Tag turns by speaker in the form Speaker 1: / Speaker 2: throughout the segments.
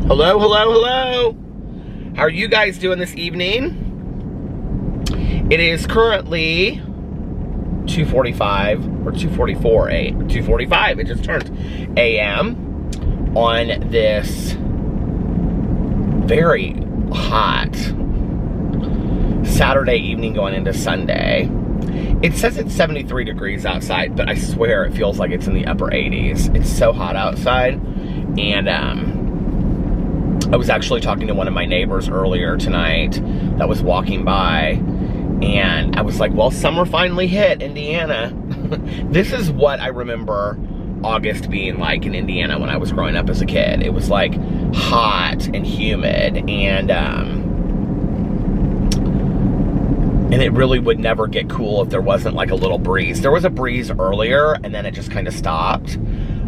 Speaker 1: Hello, hello, hello. How are you guys doing this evening? It is currently 2:45 or 2:45. It just turned a.m. on this very hot Saturday evening going into Sunday. It says it's 73 degrees outside, but I swear it feels like it's in the upper 80s. It's so hot outside. And I was actually talking to one of my neighbors earlier tonight that was walking by, and I was like, well, summer finally hit Indiana. This is what I remember August being like in Indiana when I was growing up as a kid. It was like hot and humid, and it really would never get cool if there wasn't like a little breeze. There was a breeze earlier, and then it just kind of stopped.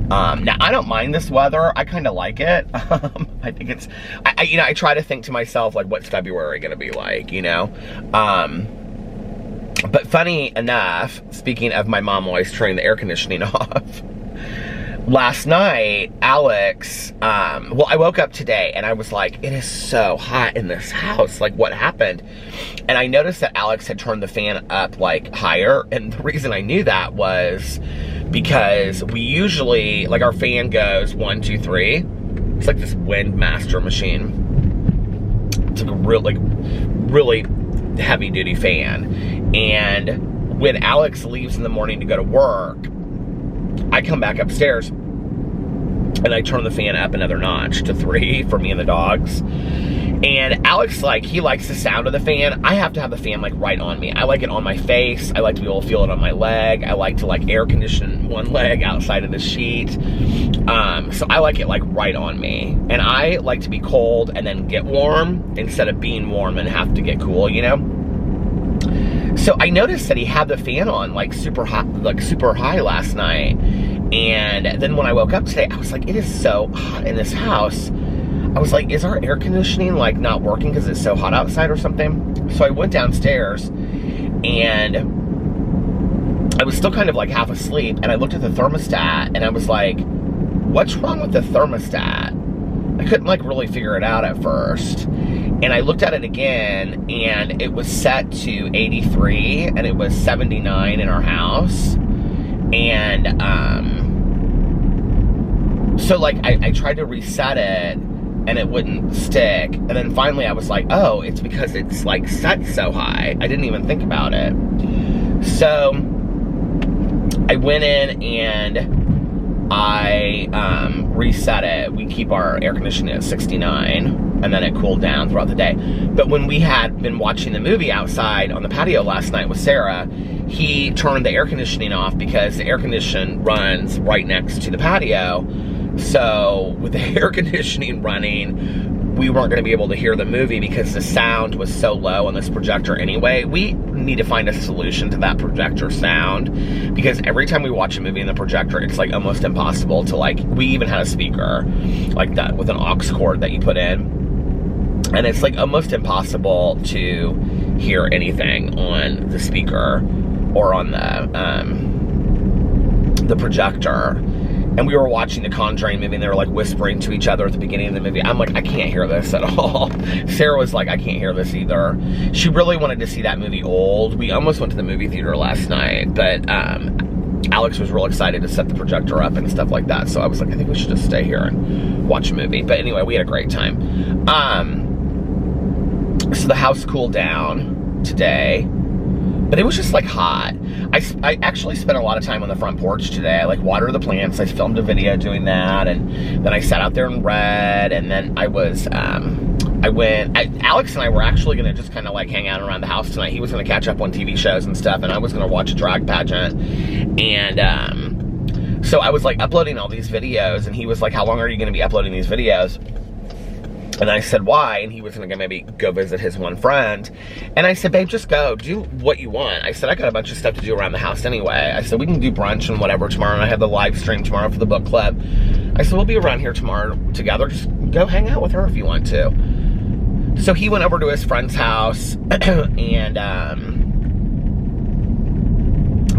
Speaker 1: Now, I don't mind this weather. I kind of like it. I think it's, I try to think to myself, like, what's February going to be like, you know? But funny enough, speaking of my mom always turning the air conditioning off, last night, Alex, well, I woke up today and I was like, it is so hot in this house. Like, what happened? And I noticed that Alex had turned the fan up, like, higher. And the reason I knew that was because we usually, like, our fan goes 1, 2, 3. It's like this wind master machine. It's like a really heavy duty fan. And when Alex leaves in the morning to go to work, I come back upstairs and I turn the fan up another notch to 3 for me and the dogs. And Alex, like, he likes the sound of the fan. I have to have the fan, like, right on me. I like it on my face. I like to be able to feel it on my leg. I like to, like, air condition one leg outside of the sheet. So I like it, like, right on me. And I like to be cold and then get warm instead of being warm and have to get cool, you know? So I noticed that he had the fan on, like, super hot, like, super high last night. And then when I woke up today, I was like, it is so hot in this house. I was like, is our air conditioning, like, not working because it's so hot outside or something? So I went downstairs, and I was still kind of, like, half asleep, and I looked at the thermostat, and I was like, what's wrong with the thermostat? I couldn't, like, really figure it out at first. And I looked at it again, and it was set to 83, and it was 79 in our house. And, so, like, I tried to reset it, and it wouldn't stick. And then finally I was like, oh, it's because it's, like, set so high. I didn't even think about it. So I went in and I reset it. We keep our air conditioning at 69, and then it cooled down throughout the day. But when we had been watching the movie outside on the patio last night with Sarah, he turned the air conditioning off because the air condition runs right next to the patio. So with the air conditioning running, we weren't going to be able to hear the movie because the sound was so low on this projector anyway. We need to find a solution to that projector sound, because every time we watch a movie in the projector, it's, like, almost impossible to, like, we even had a speaker like that with an aux cord that you put in, and it's, like, almost impossible to hear anything on the speaker or on the projector. And we were watching the Conjuring movie, and they were, like, whispering to each other at the beginning of the movie. I'm like, I can't hear this at all. Sarah was like, I can't hear this either. She really wanted to see that movie Old. We almost went to the movie theater last night, but Alex was real excited to set the projector up and stuff like that. So I was like, I think we should just stay here and watch a movie. But anyway, we had a great time. So the house cooled down today, but it was just, like, hot. I actually spent a lot of time on the front porch today. I, like, watered the plants. I filmed a video doing that, and then I sat out there and read, and then I was, Alex and I were actually going to just kind of, like, hang out around the house tonight. He was going to catch up on TV shows and stuff, and I was going to watch a drag pageant. And so I was, like, uploading all these videos, and he was like, how long are you going to be uploading these videos? And I said, why? And he was gonna maybe go visit his one friend. And I said, babe, just go, do what you want. I said, I got a bunch of stuff to do around the house anyway. I said, we can do brunch and whatever tomorrow, and I have the live stream tomorrow for the book club. I said, we'll be around here tomorrow together. Just go hang out with her if you want to. So he went over to his friend's house, and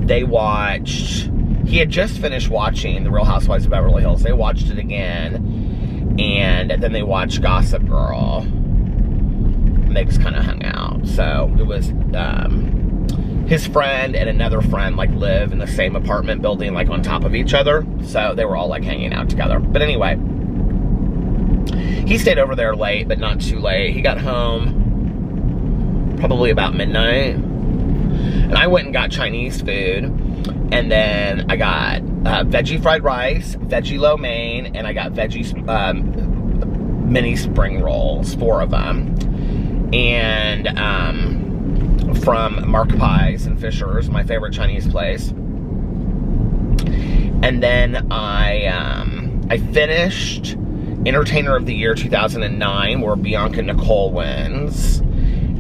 Speaker 1: they watched, he had just finished watching The Real Housewives of Beverly Hills. They watched it again. and then they watched Gossip Girl, and they just kind of hung out. So it was his friend and another friend like live in the same apartment building, like on top of each other, so they were all like hanging out together. But anyway, he stayed over there late, but not too late. He got home probably about midnight, and I went and got Chinese food, and then I got veggie fried rice, veggie lo mein, and I got veggie mini spring rolls, 4 of them, and from Mark Pies and Fisher's, my favorite Chinese place. And then I finished Entertainer of the Year 2009, where Bianca Nicole wins.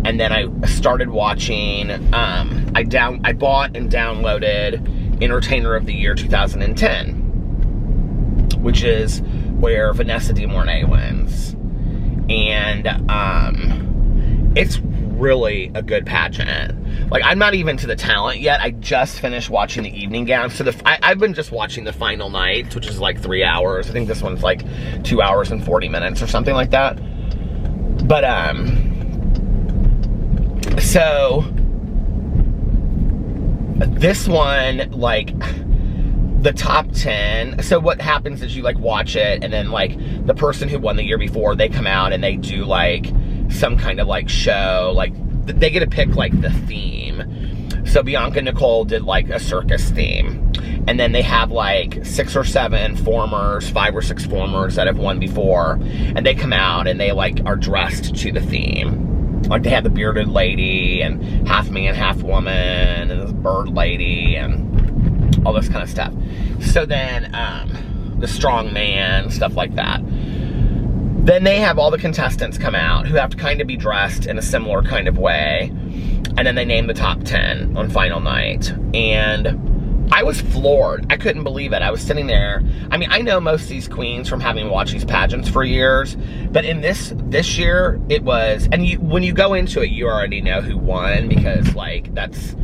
Speaker 1: And then I started watching, I bought and downloaded Entertainer of the Year 2010, which is where Vanessa De Mornay wins. And it's really a good pageant. Like, I'm not even to the talent yet. I just finished watching the evening gown. So I've been just watching the final night, which is like 3 hours. I think this one's like 2 hours and 40 minutes or something like that. But so this one, like, the top 10, so what happens is you like watch it, and then like the person who won the year before, they come out and they do like some kind of like show, like they get to pick like the theme. So Bianca Nicole did like a circus theme, and then they have like 6 or 7 formers, 5 or 6 formers that have won before, and they come out and they like are dressed to the theme. Like, they had the bearded lady, and half man, half woman, and this bird lady, and all this kind of stuff. So then, the strong man, stuff like that. Then they have all the contestants come out who have to kind of be dressed in a similar kind of way. And then they name the top 10 on final night. And I was floored. I couldn't believe it. I was sitting there. I mean, I know most of these queens from having watched these pageants for years, but in this year, it was, and when you go into it, you already know who won, because like, that's,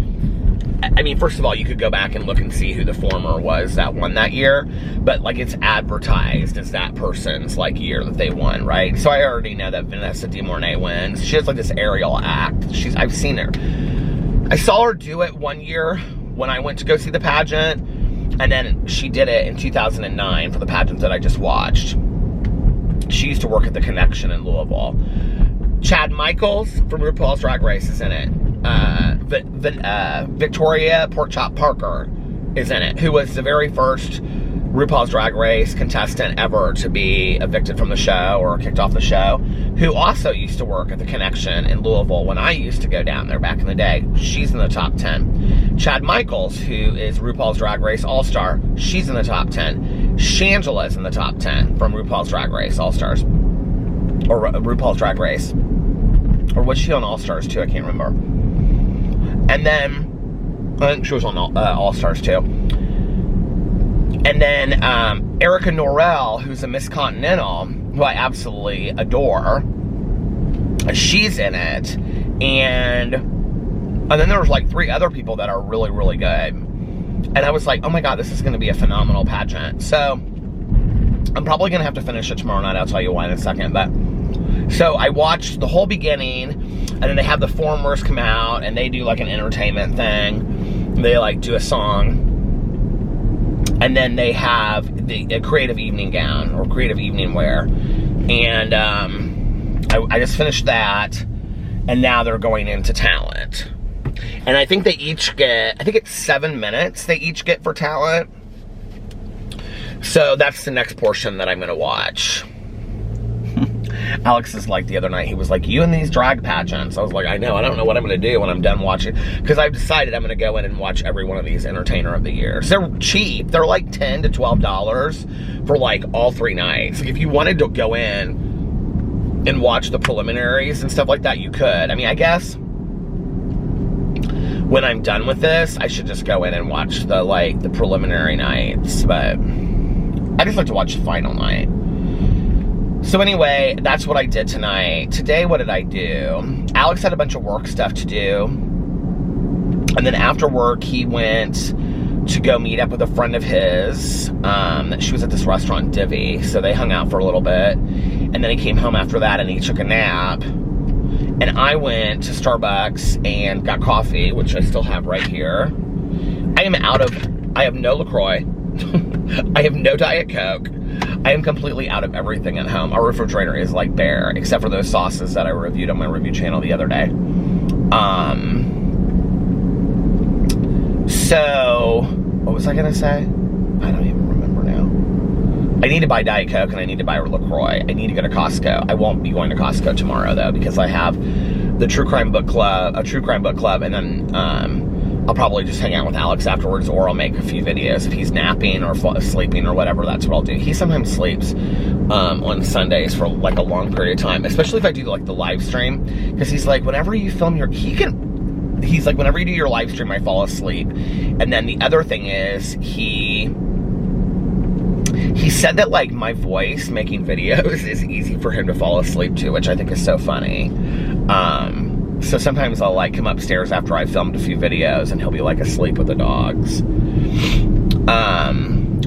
Speaker 1: I mean, first of all, you could go back and look and see who the former was that won that year, but like, it's advertised as that person's like year that they won, right? So I already know that Vanessa De Mornay wins. She has like this aerial act. I've seen her. I saw her do it one year when I went to go see the pageant, and then she did it in 2009 for the pageant that I just watched. She used to work at the Connection in Louisville. Chad Michaels from RuPaul's Drag Race is in it. Victoria Porkchop Parker is in it, who was the very first RuPaul's Drag Race contestant ever to be evicted from the show or kicked off the show, who also used to work at the Connection in Louisville when I used to go down there back in the day. She's in the top 10. Chad Michaels, who is RuPaul's Drag Race All-Star, she's in the top 10. Shangela's in the top 10 from RuPaul's Drag Race All-Stars. Or RuPaul's Drag Race. Or was she on All-Stars too? I can't remember. And then, I think she was on All-Stars too. And then Erica Norrell, who's a Miss Continental, who I absolutely adore, she's in it. And then there was like 3 other people that are really, really good. And I was like, oh my God, this is going to be a phenomenal pageant. So I'm probably going to have to finish it tomorrow night. I'll tell you why in a second. But so I watched the whole beginning, and then they have the formers come out, and they do like an entertainment thing. They like do a song. And then they have a creative evening gown or creative evening wear. And I just finished that. And now they're going into talent. And I think they each get, I think it's 7 minutes they each get for talent. So that's the next portion that I'm going to watch. Alex is like, the other night, he was like, you and these drag pageants. I was like, I know, I don't know what I'm going to do when I'm done watching. Because I've decided I'm going to go in and watch every one of these Entertainer of the Years. They're cheap. They're like $10 to $12 for like all 3 nights. Like, if you wanted to go in and watch the preliminaries and stuff like that, you could. I mean, I guess when I'm done with this, I should just go in and watch the preliminary nights. But I just like to watch the final night. So anyway, that's what I did tonight. Today, what did I do? Alex had a bunch of work stuff to do. And then after work, he went to go meet up with a friend of his. She was at this restaurant, Divvy, so they hung out for a little bit. And then he came home after that and he took a nap. And I went to Starbucks and got coffee, which I still have right here. I have no LaCroix. I have no Diet Coke. I am completely out of everything at home. Our refrigerator is like bare, except for those sauces that I reviewed on my review channel the other day. So, what was I gonna say? I don't even remember now. I need to buy Diet Coke and I need to buy LaCroix. I need to go to Costco. I won't be going to Costco tomorrow though, because I have the True Crime Book Club, and then I'll probably just hang out with Alex afterwards, or I'll make a few videos. If he's napping or sleeping or whatever, that's what I'll do. He sometimes sleeps on Sundays for like a long period of time, especially if I do like the live stream, because he's like, whenever you film he's like, whenever you do your live stream, I fall asleep. And then the other thing is, he said that like my voice making videos is easy for him to fall asleep to, which I think is so funny. So sometimes I'll like come upstairs after I filmed a few videos and he'll be like asleep with the dogs.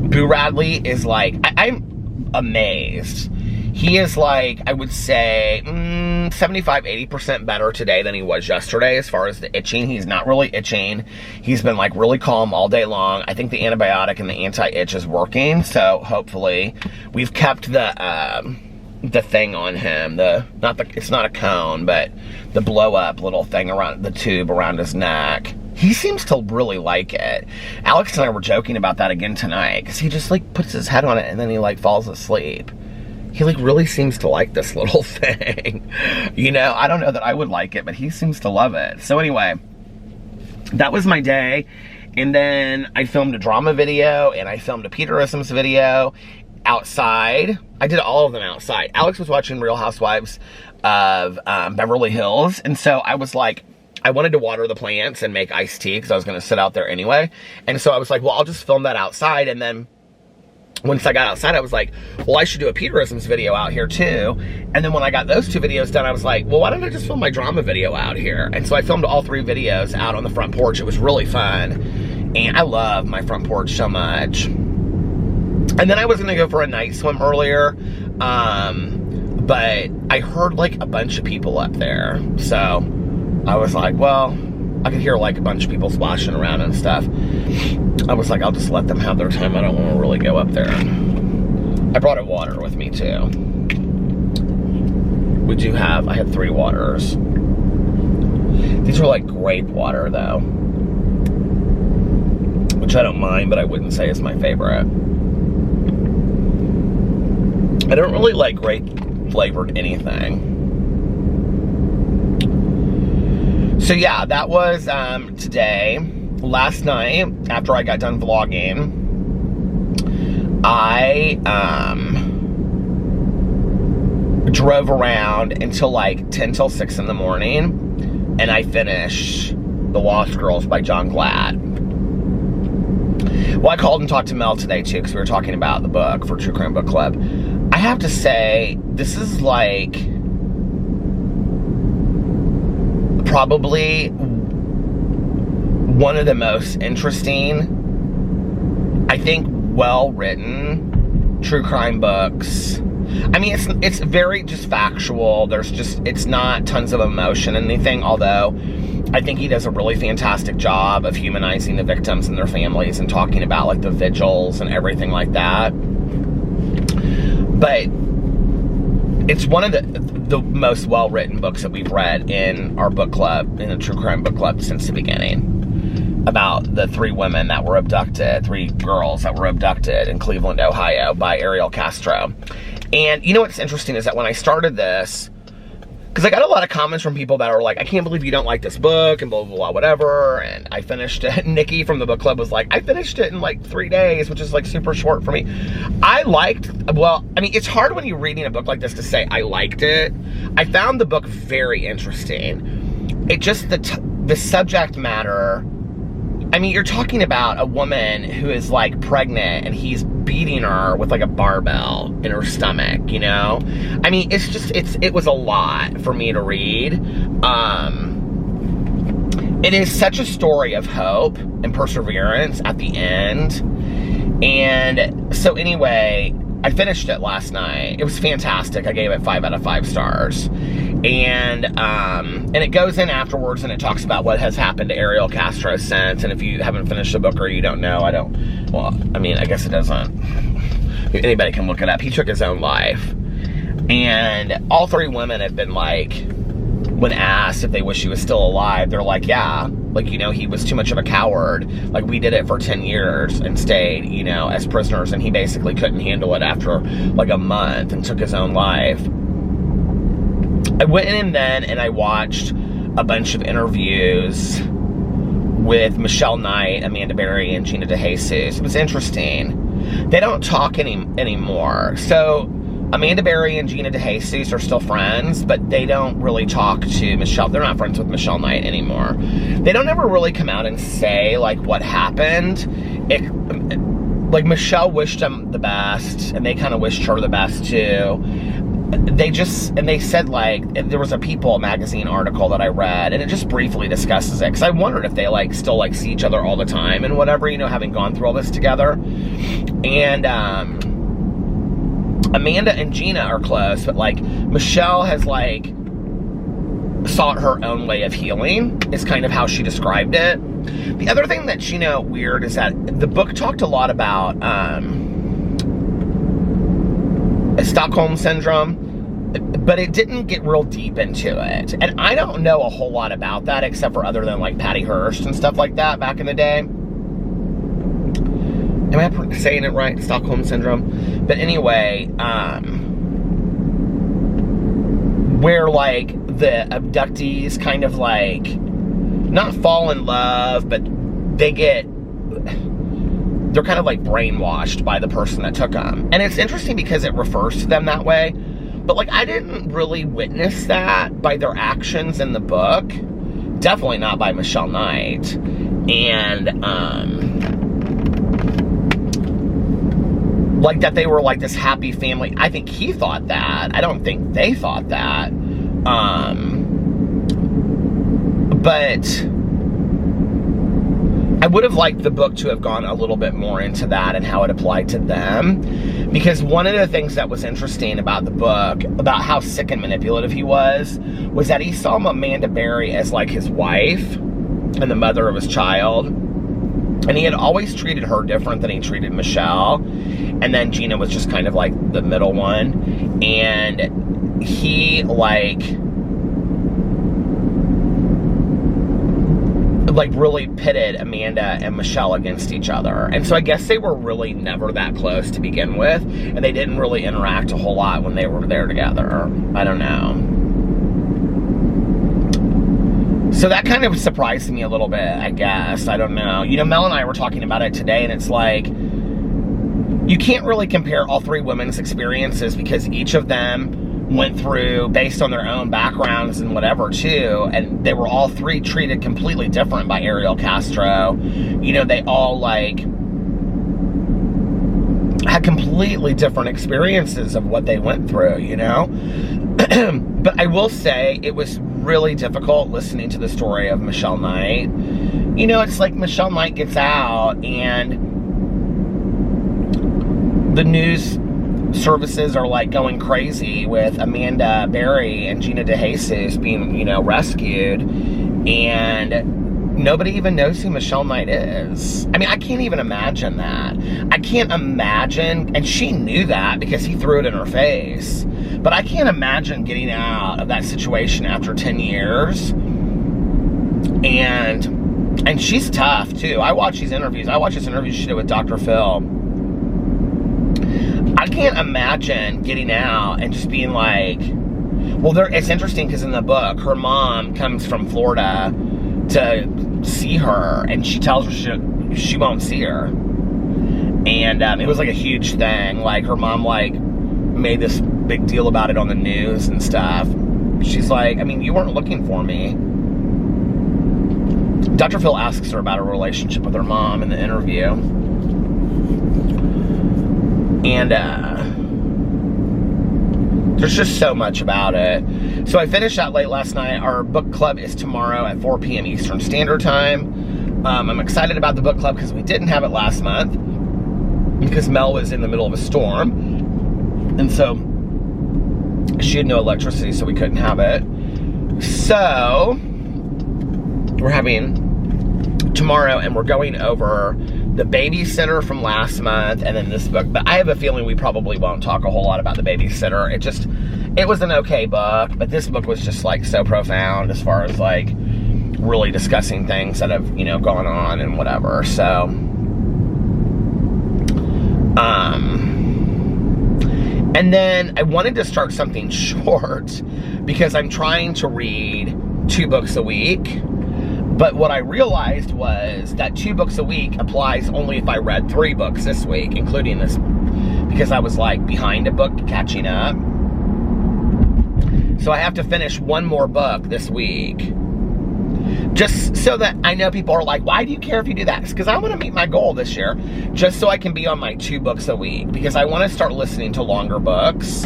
Speaker 1: Boo Radley is like, I'm amazed. He is like, I would say 75-80% better today than he was yesterday as far as the itching. He's not really itching. He's been like really calm all day long. I think the antibiotic and the anti-itch is working, so hopefully we've kept the thing on him, it's not a cone, but the blow up little thing around the tube around his neck. He seems to really like it. Alex and I were joking about that again tonight, because he just like puts his head on it and then he like falls asleep. He like really seems to like this little thing. You know, I don't know that I would like it, but he seems to love it. So anyway, that was my day. And then I filmed a drama video and I filmed a Peterisms video outside. I did all of them outside. Alex was watching Real Housewives of Beverly Hills, and so I was like, I wanted to water the plants and make iced tea because I was going to sit out there anyway. And so I was like, well, I'll just film that outside. And then once I got outside, I was like, well, I should do a Peterisms video out here too. And then when I got those two videos done, I was like, well, why don't I just film my drama video out here? And so I filmed all 3 videos out on the front porch. It was really fun. And I love my front porch so much. And then I was gonna go for a night swim earlier, but I heard like a bunch of people up there. So I was like, well, I could hear like a bunch of people splashing around and stuff. I was like, I'll just let them have their time. I don't want to really go up there. I brought a water with me too. I had 3 waters. These are like grape water though, which I don't mind, but I wouldn't say is my favorite. I don't really like grape flavored anything. So yeah, that was today. Last night, after I got done vlogging, I drove around until like 10 till 6 in the morning, and I finished The Lost Girls by John Glad. Well, I called and talked to Mel today too, because we were talking about the book for True Crime Book Club. I have to say, this is like probably one of the most interesting, I think, well-written true crime books. I mean, it's very just factual. It's not tons of emotion and anything, although I think he does a really fantastic job of humanizing the victims and their families and talking about like the vigils and everything like that. But it's one of the most well-written books that we've read in our book club, in the True Crime Book Club, since the beginning, about the 3 women that were abducted, 3 girls that were abducted in Cleveland, Ohio by Ariel Castro. And you know what's interesting is that when I started this, because I got a lot of comments from people that are like, I can't believe you don't like this book, and blah, blah, blah, whatever, and I finished it. Nikki from the book club was like, I finished it in like 3 days, which is like super short for me. Well, I mean, it's hard when you're reading a book like this to say, I liked it. I found the book very interesting. It just, the subject matter, I mean, you're talking about a woman who is like pregnant and he's beating her with like a barbell in her stomach, you know? I mean, it was a lot for me to read. it is such a story of hope and perseverance at the end. And so anyway, I finished it last night. It was fantastic. I gave it 5 out of 5 stars. And it goes in afterwards and it talks about what has happened to Ariel Castro since. And if you haven't finished the book or you don't know, I guess it doesn't. Anybody can look it up. He took his own life. And all 3 women have been like, when asked if they wish he was still alive, they're like, yeah. Like, you know, he was too much of a coward. Like, we did it for 10 years and stayed, you know, as prisoners. And he basically couldn't handle it after like a month and took his own life. I went in then and I watched a bunch of interviews with Michelle Knight, Amanda Berry, and Gina DeJesus. It was interesting. They don't talk anymore. So Amanda Berry and Gina DeJesus are still friends, but they don't really talk to Michelle. They're not friends with Michelle Knight anymore. They don't ever really come out and say, like, what happened. Like, Michelle wished him the best, and they kind of wished her the best, too. They said, like, there was a People magazine article that I read, and it just briefly discusses it, because I wondered if they, like, still, like, see each other all the time and whatever, you know, having gone through all this together. And, Amanda and Gina are close, but, like, Michelle has, like, sought her own way of healing, is kind of how she described it. The other thing that's, you know, weird is that the book talked a lot about Stockholm Syndrome, but it didn't get real deep into it. And I don't know a whole lot about that, except for other than, like, Patty Hearst and stuff like that back in the day. Am I saying it right? Stockholm Syndrome? But anyway, where, like, the abductees kind of, like, not fall in love, but they're kind of, like, brainwashed by the person that took them. And it's interesting because it refers to them that way. But, like, I didn't really witness that by their actions in the book. Definitely not by Michelle Knight. And, like, that they were, like, this happy family. I think he thought that. I don't think they thought that. But I would have liked the book to have gone a little bit more into that and how it applied to them. Because one of the things that was interesting about the book, about how sick and manipulative he was that he saw Amanda Berry as, like, his wife and the mother of his child. And he had always treated her different than he treated Michelle. And then Gina was just kind of like the middle one. And he, like really pitted Amanda and Michelle against each other. And so I guess they were really never that close to begin with. And they didn't really interact a whole lot when they were there together. I don't know. So that kind of surprised me a little bit, I guess. I don't know. You know, Mel and I were talking about it today, and it's like, you can't really compare all 3 women's experiences because each of them went through, based on their own backgrounds and whatever, too, and they were all 3 treated completely different by Ariel Castro. You know, they all, like, had completely different experiences of what they went through, you know? But I will say, it was really difficult listening to the story of Michelle Knight. You know, it's like Michelle Knight gets out and the news services are, like, going crazy with Amanda Berry and Gina DeJesus being, you know, rescued, and nobody even knows who Michelle Knight is. I mean, I can't even imagine that. I can't imagine, and she knew that because he threw it in her face. But I can't imagine getting out of that situation after 10 years. And she's tough, too. I watch these interviews. I watch this interview she did with Dr. Phil. I can't imagine getting out and just being like... Well, it's interesting because in the book, her mom comes from Florida to see her. And she tells her she won't see her. And it was, like, a huge thing. Like, her mom, like, made this big deal about it on the news and stuff. She's like, I mean, you weren't looking for me. Dr. Phil asks her about her relationship with her mom in the interview. And There's just so much about it. So I finished that late last night. Our book club is tomorrow at 4 p.m. Eastern Standard Time. I'm excited about the book club because we didn't have it last month because Mel was in the middle of a storm. And so she had no electricity, so we couldn't have it. So we're having tomorrow, and we're going over the Babysitter from last month and then this book. But I have a feeling we probably won't talk a whole lot about the Babysitter. It was an okay book, but this book was just like so profound as far as like really discussing things that have, you know, gone on and whatever. So and then I wanted to start something short because I'm trying to read 2 books a week. But what I realized was that 2 books a week applies only if I read 3 books this week, including this, because I was like behind a book catching up. So I have to finish 1 more book this week. Just so that I know people are like, why do you care if you do that? It's because I want to meet my goal this year, just so I can be on my 2 books a week, because I want to start listening to longer books.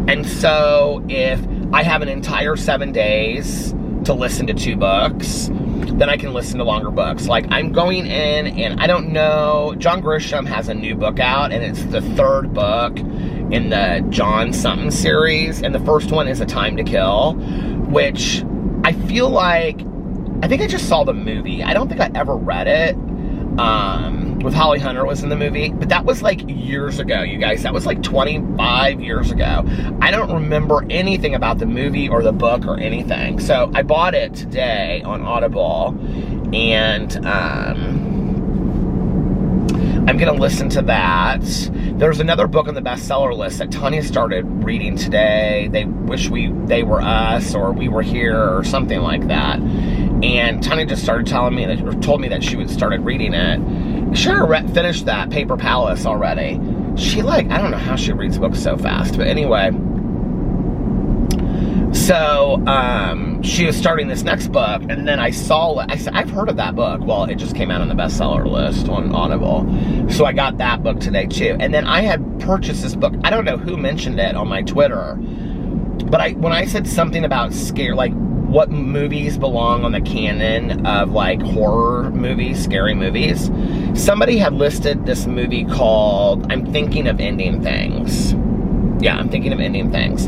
Speaker 1: And so if I have an entire 7 days to listen to 2 books, then I can listen to longer books. Like, I'm going in, and I don't know, John Grisham has a new book out, and it's the 3rd book in the John something series, and the first one is A Time to Kill, which I feel like, I think I just saw the movie. I don't think I ever read it. With Holly Hunter was in the movie, but that was like years ago, you guys. That was like 25 years ago. I don't remember anything about the movie or the book or anything. So I bought it today on Audible, and I'm gonna listen to that. There's another book on the bestseller list that Tanya started reading today. They wish they were us, or we were here, or something like that. And Tanya just started telling me, or told me that she had started reading it. Sure, finished that, Paper Palace, already. She I don't know how she reads books so fast, but anyway. So, she was starting this next book, and then I saw it. I said, I've heard of that book. Well, it just came out on the bestseller list on Audible. So I got that book today, too. And then I had purchased this book. I don't know who mentioned it on my Twitter, but when I said something about what movies belong on the canon of like horror movies, scary movies, somebody had listed this movie called I'm Thinking of Ending Things. Yeah, I'm Thinking of Ending Things.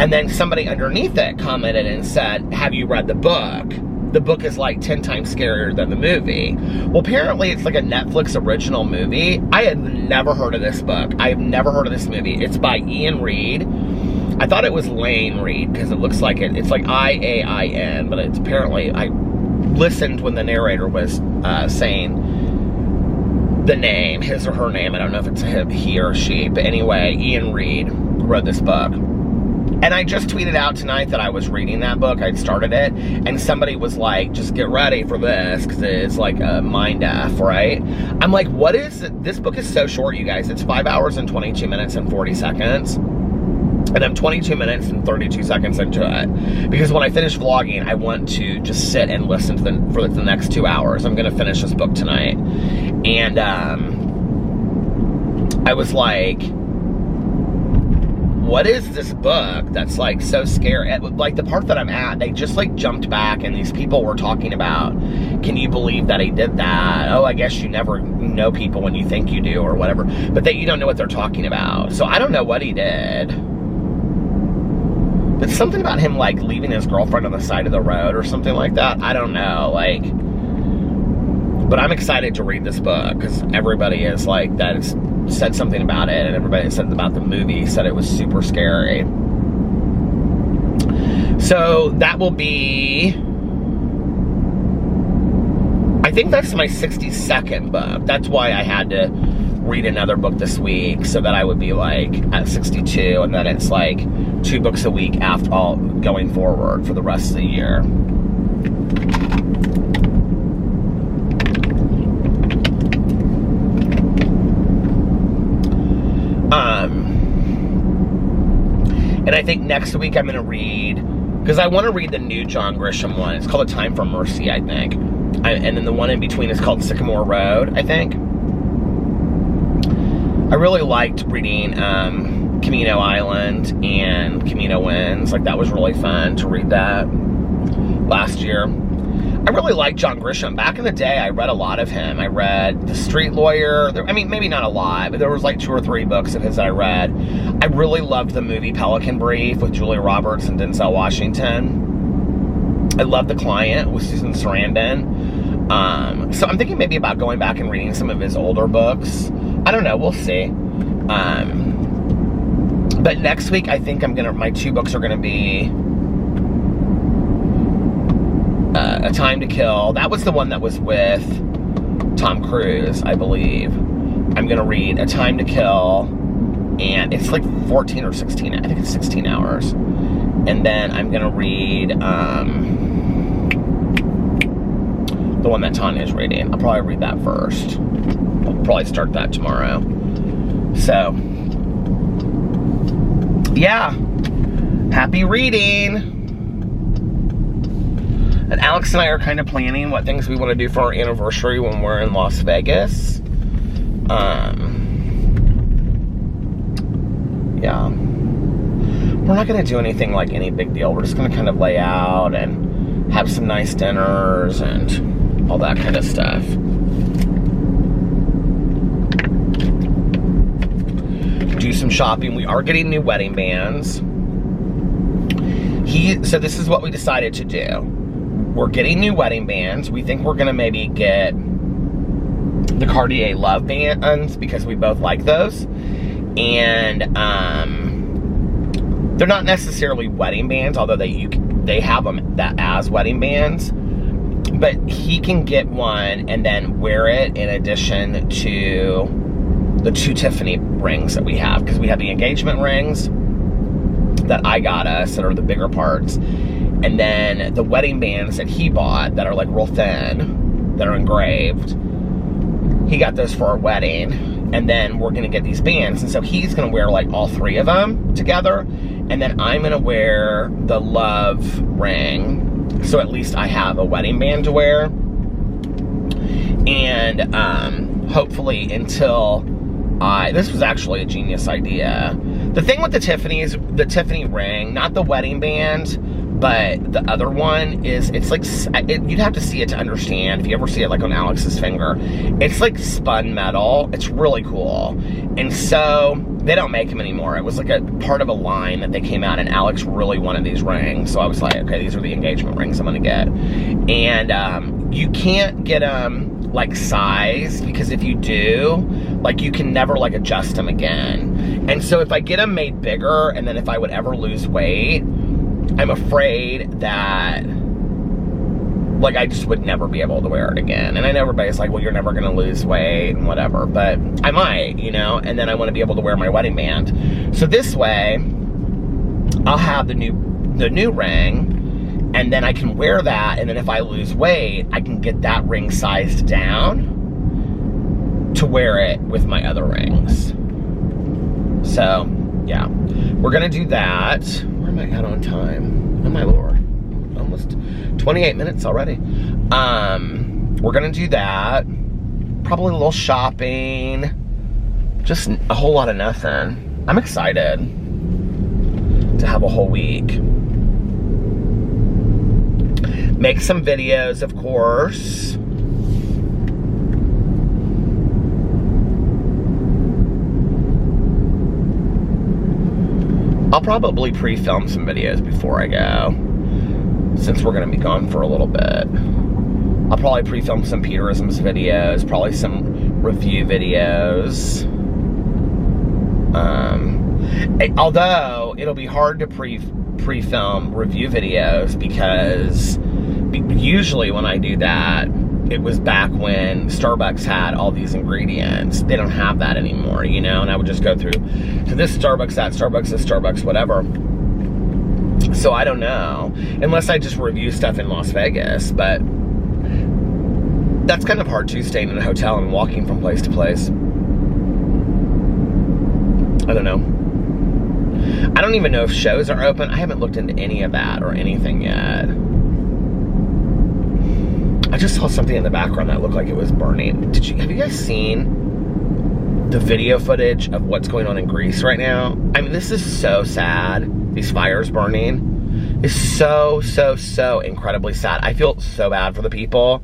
Speaker 1: And then somebody underneath it commented and said, have you read the book? The book is like 10 times scarier than the movie. Well, apparently it's like a Netflix original movie. I had never heard of this book. I have never heard of this movie. It's by Ian Reid. I thought it was Lane Reid because it looks like it's like I-A-I-N, but it's apparently, I listened when the narrator was saying the name, his or her name. I don't know if it's he or she, but anyway, Ian Reid wrote this book. And I just tweeted out tonight that I was reading that book. I'd started it, and somebody was like, just get ready for this, because it's like a mind F, right? I'm like, what is it? This book is so short, you guys. It's 5 hours and 22 minutes and 40 seconds. And I'm 22 minutes and 32 seconds into it. Because when I finish vlogging, I want to just sit and listen to for the next 2 hours. I'm going to finish this book tonight. And I was like, what is this book that's like so scary? Like the part that I'm at, they just like jumped back, and these people were talking about, can you believe that he did that? Oh, I guess you never know people when you think you do, or whatever. But you don't know what they're talking about. So I don't know what he did. But something about him like leaving his girlfriend on the side of the road or something like that. I don't know, like. But I'm excited to read this book because everybody is like that's said something about it, and everybody that said about the movie said it was super scary. So that will be, I think that's my 62nd book. That's why I had to read another book this week, so that I would be like at 62, and then it's like 2 books a week after all going forward for the rest of the year. And I think next week I'm going to read, because I want to read the new John Grisham one. It's called A Time for Mercy, I think. And then the one in between is called Sycamore Road, I think. I really liked reading Camino Island and Camino Winds. Like, that was really fun to read that last year. I really like John Grisham. Back in the day, I read a lot of him. I read The Street Lawyer. I mean, maybe not a lot, but there was like 2 or 3 books of his that I read. I really loved the movie Pelican Brief with Julia Roberts and Denzel Washington. I love The Client with Susan Sarandon. So I'm thinking maybe about going back and reading some of his older books. I don't know. We'll see. But next week, I think my 2 books are gonna be A Time to Kill. That was the one that was with Tom Cruise, I believe. I'm gonna read A Time to Kill, and it's like 14 or 16, I think it's 16 hours. And then I'm gonna read the one that Tanya's reading. I'll probably read that first. I'll probably start that tomorrow. So, yeah. Happy reading. And Alex and I are kind of planning what things we want to do for our anniversary when we're in Las Vegas. Yeah. We're not going to do anything like any big deal. We're just going to kind of lay out and have some nice dinners and all that kind of stuff. Do some shopping. We are getting new wedding bands. So this is what we decided to do. We're getting new wedding bands. We think we're gonna maybe get the Cartier Love bands because we both like those. And they're not necessarily wedding bands, although they have them as wedding bands. But he can get one and then wear it in addition to the 2 Tiffany rings that we have, because we have the engagement rings that I got us that are the bigger parts, and then the wedding bands that he bought that are like real thin, that are engraved. He got those for our wedding, and then we're gonna get these bands, and so he's gonna wear like all 3 of them together, and then I'm gonna wear the love ring, so at least I have a wedding band to wear. And hopefully until this was actually a genius idea. The thing with the Tiffany ring, not the wedding band, but the other one is, it's like, you'd have to see it to understand. If you ever see it like on Alex's finger, it's like spun metal. It's really cool. And so they don't make them anymore. It was like a part of a line that they came out, and Alex really wanted these rings. So I was like, okay, these are the engagement rings I'm gonna get. And you can't get them like size, because if you do, like, you can never like adjust them again. And so if I get them made bigger, and then if I would ever lose weight, I'm afraid that like I just would never be able to wear it again. And I know everybody's like, well, you're never gonna lose weight and whatever, but I might, you know. And then I want to be able to wear my wedding band. So this way I'll have the new ring, and then I can wear that, and then if I lose weight, I can get that ring sized down to wear it with my other rings. So, yeah. We're gonna do that. Where am I at on time? Oh my lord. Almost 28 minutes already. We're gonna do that. Probably a little shopping. Just a whole lot of nothing. I'm excited to have a whole week. Make some videos, of course. I'll probably pre-film some videos before I go, since we're gonna be gone for a little bit. I'll probably pre-film some Peterisms videos, probably some review videos. Although it'll be hard to pre-film review videos, because usually when I do that, it was back when Starbucks had all these ingredients. They don't have that anymore, you know, and I would just go through to this Starbucks, that Starbucks, this Starbucks, whatever. So I don't know, unless I just review stuff in Las Vegas, but that's kind of hard too, staying in a hotel and walking from place to place. I don't know. I don't even know if shows are open. I haven't looked into any of that or anything yet. I just saw something in the background that looked like it was burning. Have you guys seen the video footage of what's going on in Greece right now. I mean, this is so sad. These fires burning is so, so, so incredibly sad. I feel so bad for the people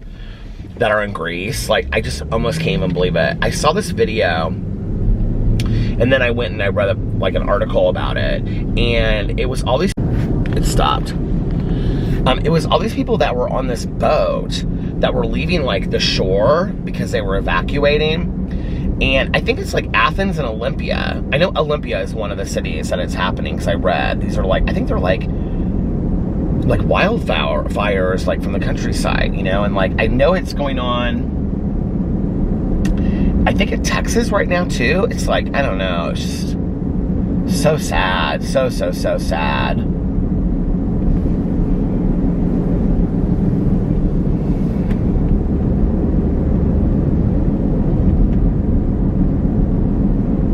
Speaker 1: that are in Greece. Like, I just almost can't even believe it. I saw this video, and then I went and I read an article about it, and it was all these, it stopped. It was all these people that were on this boat that were leaving like the shore because they were evacuating. And I think it's like Athens and Olympia. I know Olympia is one of the cities that it's happening, because I read these are like, I think they're like wildfires like from the countryside, you know, and like I know it's going on, I think in Texas right now too. It's like, I don't know, it's just so sad, so sad.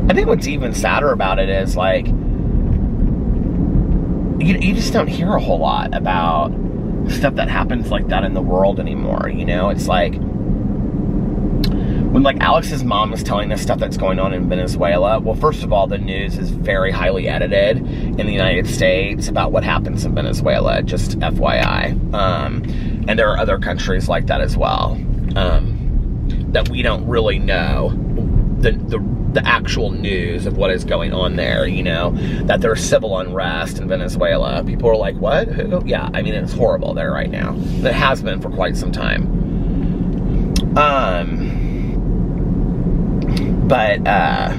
Speaker 1: I think what's even sadder about it is like, you just don't hear a whole lot about stuff that happens like that in the world anymore, you know? It's like, when like Alex's mom was telling us stuff that's going on in Venezuela, well, first of all, the news is very highly edited in the United States about what happens in Venezuela, just FYI. And there are other countries like that as well, that we don't really know the actual news of what is going on there, you know, that there's civil unrest in Venezuela. People are like, what? Who? Yeah, I mean, it's horrible there right now. It has been for quite some time. But I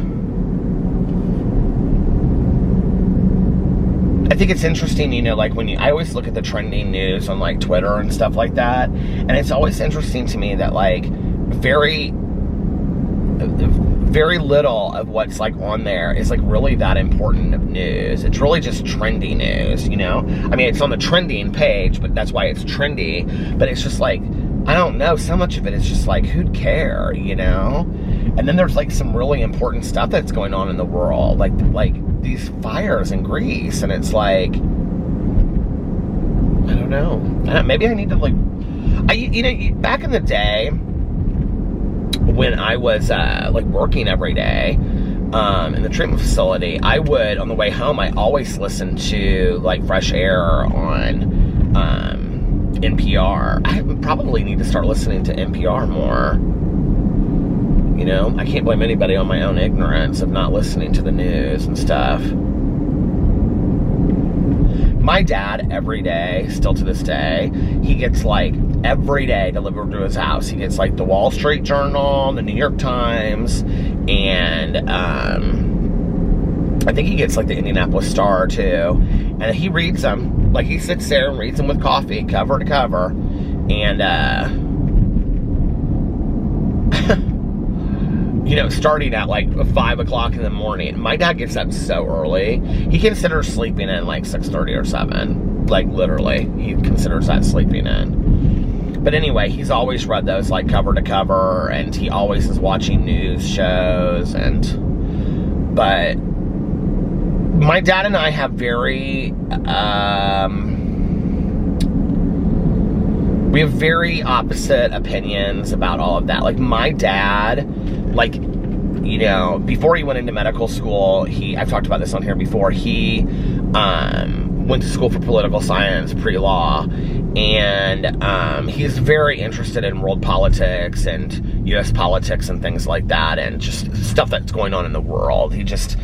Speaker 1: think it's interesting, you know, like I always look at the trending news on like Twitter and stuff like that, and it's always interesting to me that like very little of what's like on there is like really that important of news. It's really just trendy news, you know? I mean, it's on the trending page, but that's why it's trendy. But it's just like, I don't know, so much of it is just like, who'd care, you know? And then there's like some really important stuff that's going on in the world, like these fires in Greece, and it's like, I don't know. Maybe I need to like, you know, back in the day, when I was like working every day in the treatment facility, I would, on the way home, I always listened to like Fresh Air on NPR. I probably need to start listening to NPR more. You know, I can't blame anybody on my own ignorance of not listening to the news and stuff. My dad, every day, still to this day, he gets like every day delivered to his house. He gets like the Wall Street Journal, the New York Times, and I think he gets like the Indianapolis Star too. And he reads them. Like, he sits there and reads them with coffee, cover to cover. And you know, starting at like 5 o'clock in the morning. My dad gets up so early. He considers sleeping in like 6:30 or 7. Like, literally, he considers that sleeping in. But anyway, he's always read those like cover to cover, and he always is watching news shows. But my dad and I have very we have very opposite opinions about all of that. Like, my dad, like, you know, before he went into medical school, I've talked about this on here before, he went to school for political science, pre-law, and he's very interested in world politics and U.S. politics and things like that, and just stuff that's going on in the world. He just,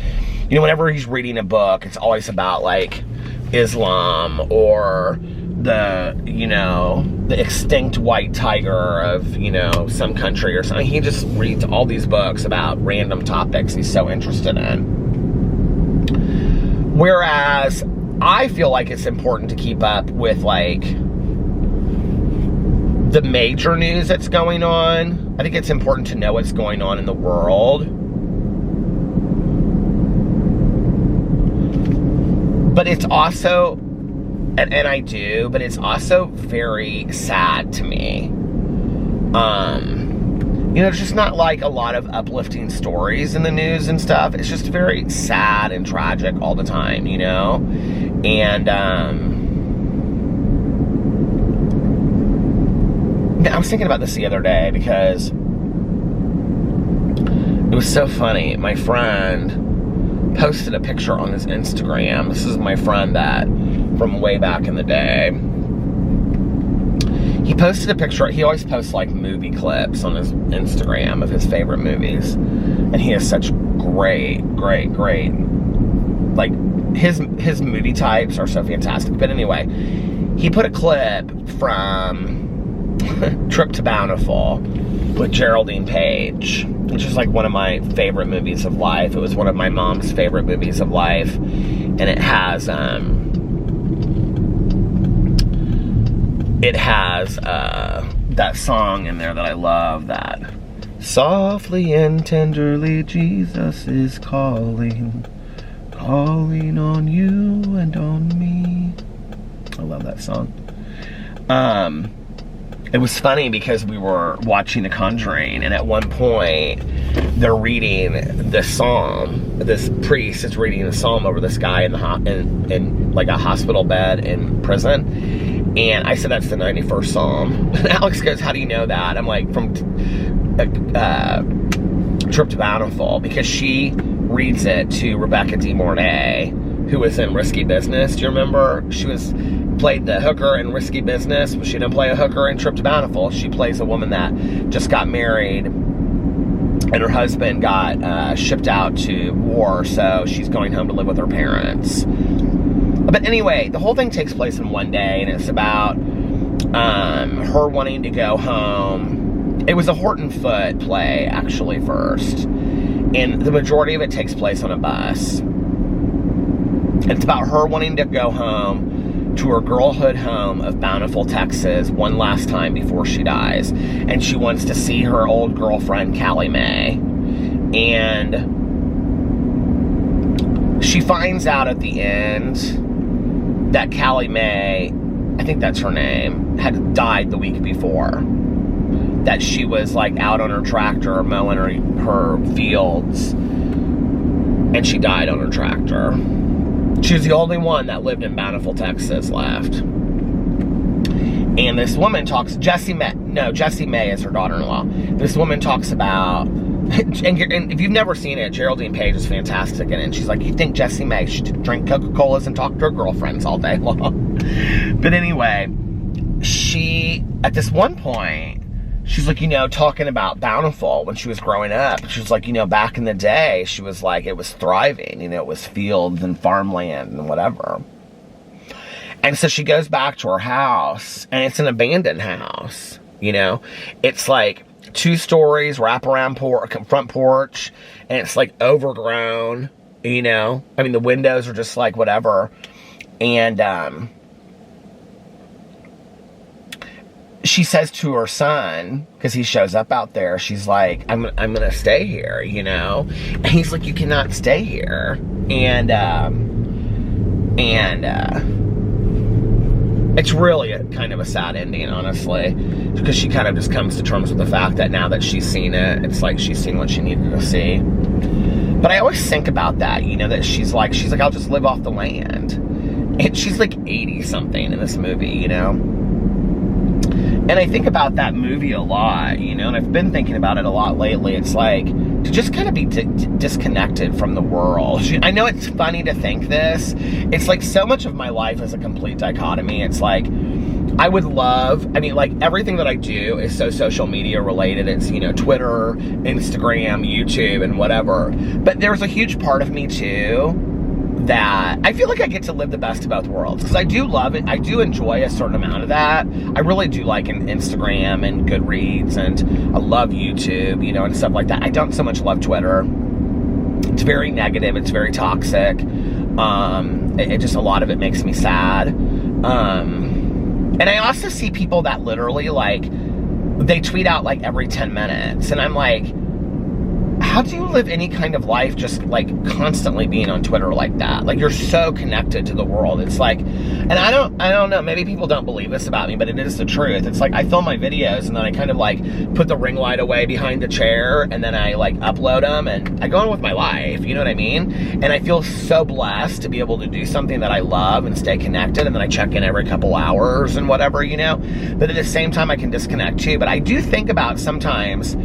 Speaker 1: you know, whenever he's reading a book, it's always about, like, Islam or the, you know, the extinct white tiger of, you know, some country or something. He just reads all these books about random topics he's so interested in. Whereas I feel like it's important to keep up with, like, the major news that's going on. I think it's important to know what's going on in the world. But it's also, and I do, but it's also very sad to me. You know, it's just not like a lot of uplifting stories in the news and stuff. It's just very sad and tragic all the time, you know? And, I was thinking about this the other day because It was so funny. My friend posted a picture on his Instagram. This is my friend that, from way back in the day. He posted a picture. He always posts like movie clips on his Instagram of his favorite movies. And he has such great, like, his movie types are so fantastic. But anyway, he put a clip from Trip to Bountiful with Geraldine Page, which is like one of my favorite movies of life. It was one of my mom's favorite movies of life. And it has that song in there that I love, that softly and tenderly Jesus is calling on you and on me. I love that song. It was funny because we were watching The Conjuring, and at one point they're reading this psalm. This priest is reading a psalm over this guy in like a hospital bed in prison. And I said, that's the 91st Psalm. And Alex goes, how do you know that? I'm like, from Trip to Bountiful, because she reads it to Rebecca De Mornay, who was in Risky Business. Do you remember? She played the hooker in Risky Business, but she didn't play a hooker in Trip to Bountiful. She plays a woman that just got married, and her husband got shipped out to war, so she's going home to live with her parents. But anyway, the whole thing takes place in one day, and it's about her wanting to go home. It was a Horton Foote play, actually, first. And the majority of it takes place on a bus. It's about her wanting to go home to her girlhood home of Bountiful, Texas, one last time before she dies. And she wants to see her old girlfriend, Callie Mae. And she finds out at the end that Callie Mae, I think that's her name, had died the week before. That she was like out on her tractor mowing her fields, and she died on her tractor. She was the only one that lived in Bountiful, Texas left. And this woman talks, Jessie Mae is her daughter-in-law. This woman talks about, and if you've never seen it, Geraldine Page is fantastic in it. And she's like, you think Jessie Mae should drink Coca-Colas and talk to her girlfriends all day long. But anyway, she, at this one point, she's like, talking about Bountiful when she was growing up. She was like, back in the day, she was like, it was thriving. It was fields and farmland and whatever. And so she goes back to her house, and it's an abandoned house, It's like 2 stories, wraparound front porch, and it's like overgrown, I mean, the windows are just like whatever. And she says to her son, because he shows up out there, she's like, I'm gonna stay here, And he's like, you cannot stay here. And it's really kind of a sad ending, honestly, because she kind of just comes to terms with the fact that now that she's seen it, it's like she's seen what she needed to see. But I always think about that, that she's like, I'll just live off the land. And she's like 80-something in this movie, And I think about that movie a lot, and I've been thinking about it a lot lately. It's like, to just kind of be disconnected from the world. I know it's funny to think this. It's like so much of my life is a complete dichotomy. It's like, I would love, like everything that I do is so social media related. It's, Twitter, Instagram, YouTube, and whatever. But there's a huge part of me too that I feel like I get to live the best of both worlds, because I do love it. I do enjoy a certain amount of that. I really do like Instagram and Goodreads, and I love YouTube, and stuff like that. I don't so much love Twitter. It's very negative. It's very toxic. It just, a lot of it makes me sad. And I also see people that literally, like, they tweet out like every 10 minutes, and I'm like, how do you live any kind of life just like constantly being on Twitter like that? Like, you're so connected to the world. It's like, and I don't know, maybe people don't believe this about me, but it is the truth. It's like, I film my videos and then I kind of like put the ring light away behind the chair, and then I like upload them and I go on with my life, you know what I mean? And I feel so blessed to be able to do something that I love and stay connected, and then I check in every couple hours and whatever, But at the same time, I can disconnect too. But I do think about sometimes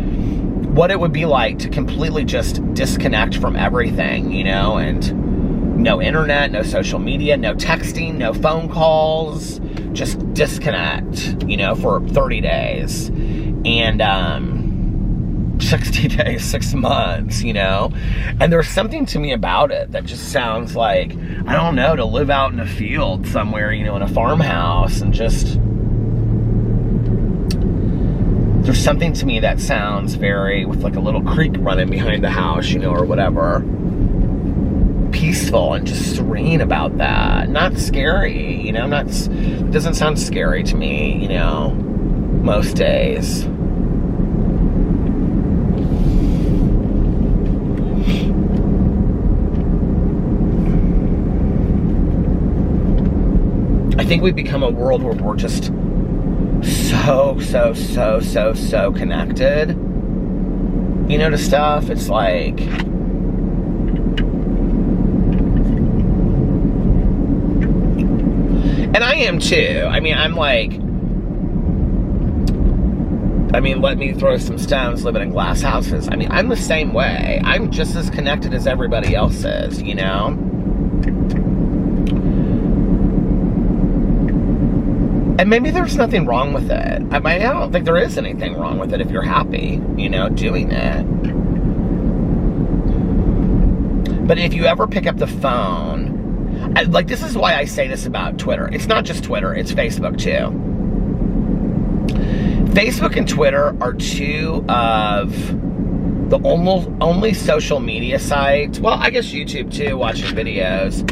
Speaker 1: what it would be like to completely just disconnect from everything, you know, and no internet, no social media, no texting, no phone calls, just disconnect, you know, for 30 days. And 60 days, 6 months, you know? And there's something to me about it that just sounds like, I don't know, to live out in a field somewhere, you know, in a farmhouse and just... There's something to me that sounds very, with like a little creek running behind the house, you know, or whatever, peaceful and just serene about that. Not scary, you know, it doesn't sound scary to me, you know, most days. I think we've become a world where we're just so connected, you know, to stuff. It's like, and I am too. I mean, let me throw some stones living in glass houses. I mean, I'm the same way. I'm just as connected as everybody else is, you know? And maybe there's nothing wrong with it. I mean, I don't think there is anything wrong with it if you're happy, you know, doing it. But if you ever pick up the phone, like, this is why I say this about Twitter. It's not just Twitter, it's Facebook too. Facebook and Twitter are two of the only social media sites, well, I guess YouTube too, watching videos.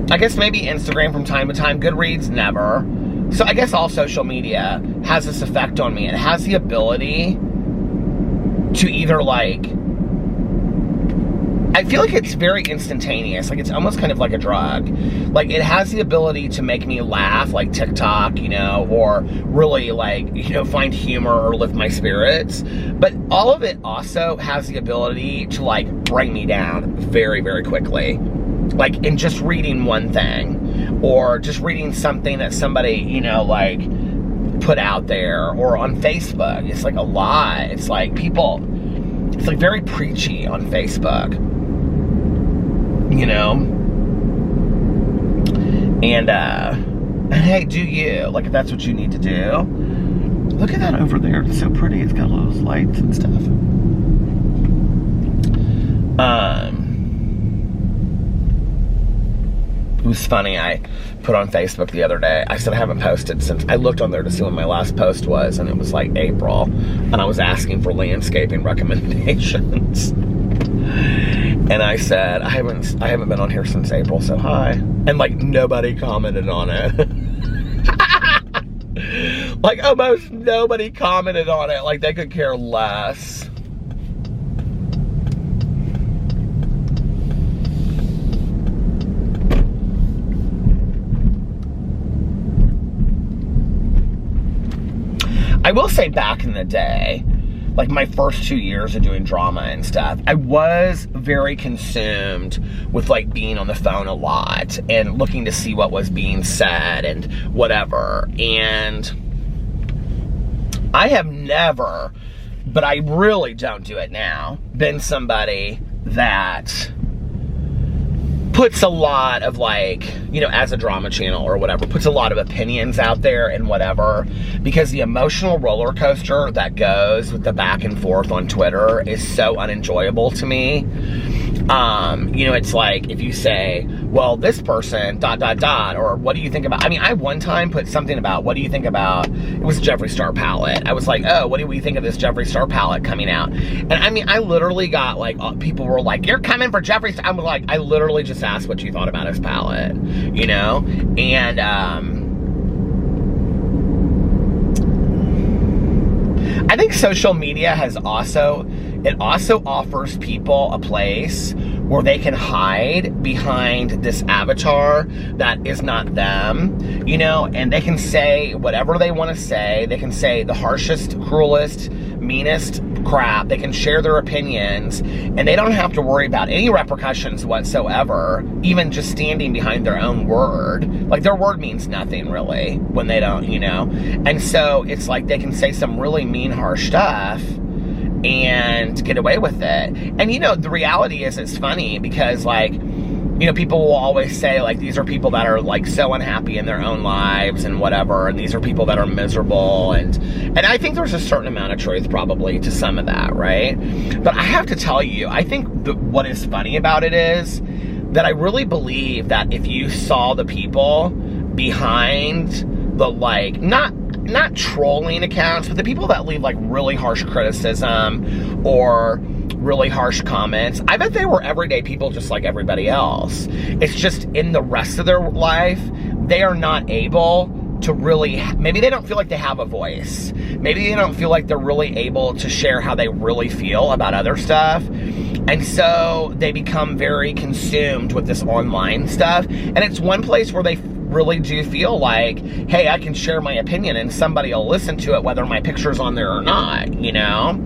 Speaker 1: I guess maybe Instagram from time to time, Goodreads, never. So I guess all social media has this effect on me. It has the ability to either, like, I feel like it's very instantaneous. Like, it's almost kind of like a drug. Like, it has the ability to make me laugh, like TikTok, you know, or really, like, you know, find humor or lift my spirits. But all of it also has the ability to, like, bring me down very, very quickly. Like, in just reading one thing. Or just reading something that somebody, you know, like, put out there. Or on Facebook. It's like a lot. It's like people, it's like very preachy on Facebook. You know? And hey, do you. Like, if that's what you need to do. Look at that over there. It's so pretty. It's got all those lights and stuff. It was funny, I put on Facebook the other day, I said I haven't posted since, I looked on there to see when my last post was, and it was like April, and I was asking for landscaping recommendations. And I said, I haven't been on here since April, so hi. And like, nobody commented on it. Like, almost nobody commented on it, like they could care less. I will say back in the day, like my first 2 years of doing drama and stuff, I was very consumed with like being on the phone a lot and looking to see what was being said and whatever. And I have never, but I really don't do it now, been somebody that puts a lot of, like, you know, as a drama channel or whatever, puts a lot of opinions out there and whatever, because the emotional roller coaster that goes with the back and forth on Twitter is so unenjoyable to me. You know, it's like, if you say, well, this person, ... or what do you think about, I mean, I one time put something about, what do you think about, it was Jeffree Star palette. I was like, oh, what do we think of this Jeffree Star palette coming out? And I mean, I literally got, like, people were like, you're coming for Jeffree Star. I'm like, I literally just asked what you thought about his palette, you know? And, I think social media has also offers people a place where they can hide behind this avatar that is not them, you know, and they can say whatever they want to say. They can say the harshest, cruelest, meanest crap. They can share their opinions, and they don't have to worry about any repercussions whatsoever, even just standing behind their own word. Like, their word means nothing, really, when they don't, you know? And so, it's like they can say some really mean, harsh stuff, and get away with it. And, you know, the reality is it's funny because, like, you know, people will always say, like, these are people that are, like, so unhappy in their own lives and whatever, and these are people that are miserable, and I think there's a certain amount of truth probably to some of that, right? But I have to tell you, I think what is funny about it is that I really believe that if you saw the people behind the, like, not trolling accounts, but the people that leave, like, really harsh criticism or really harsh comments, I bet they were everyday people just like everybody else. It's just in the rest of their life, they are not able to really, maybe they don't feel like they have a voice. Maybe they don't feel like they're really able to share how they really feel about other stuff. And so they become very consumed with this online stuff. And it's one place where they really do feel like, hey, I can share my opinion and somebody will listen to it whether my picture's on there or not, you know?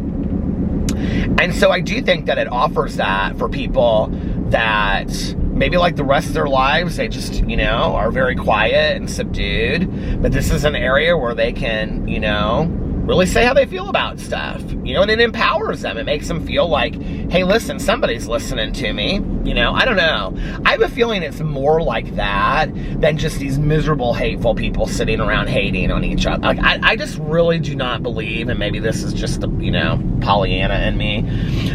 Speaker 1: And so I do think that it offers that for people that maybe like the rest of their lives, they just, you know, are very quiet and subdued. But this is an area where they can, you know, really say how they feel about stuff, you know, and it empowers them. It makes them feel like, hey, listen, somebody's listening to me, you know. I don't know. I have a feeling it's more like that than just these miserable, hateful people sitting around hating on each other. Like, I just really do not believe, and maybe this is just the, you know, Pollyanna in me,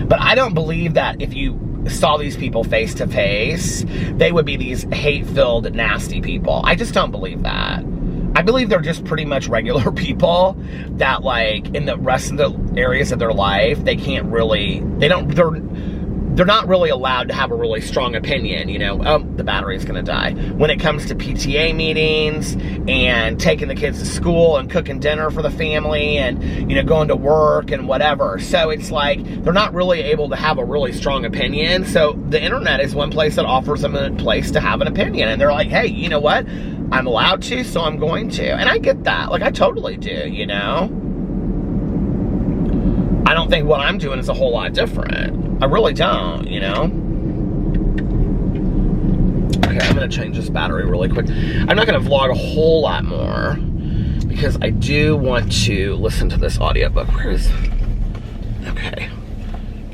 Speaker 1: but I don't believe that if you saw these people face to face, they would be these hate-filled, nasty people. I just don't believe that. I believe they're just pretty much regular people that, like, in the rest of the areas of their life, they can't really, they're not really allowed to have a really strong opinion, you know. Oh, the battery's gonna die. When it comes to PTA meetings and taking the kids to school and cooking dinner for the family and, you know, going to work and whatever. So it's like, they're not really able to have a really strong opinion. So the internet is one place that offers them a place to have an opinion. And they're like, hey, you know what? I'm allowed to, so I'm going to. And I get that. Like, I totally do, you know? I don't think what I'm doing is a whole lot different. I really don't, you know? Okay, I'm going to change this battery really quick. I'm not going to vlog a whole lot more because I do want to listen to this audiobook. Where is... Okay.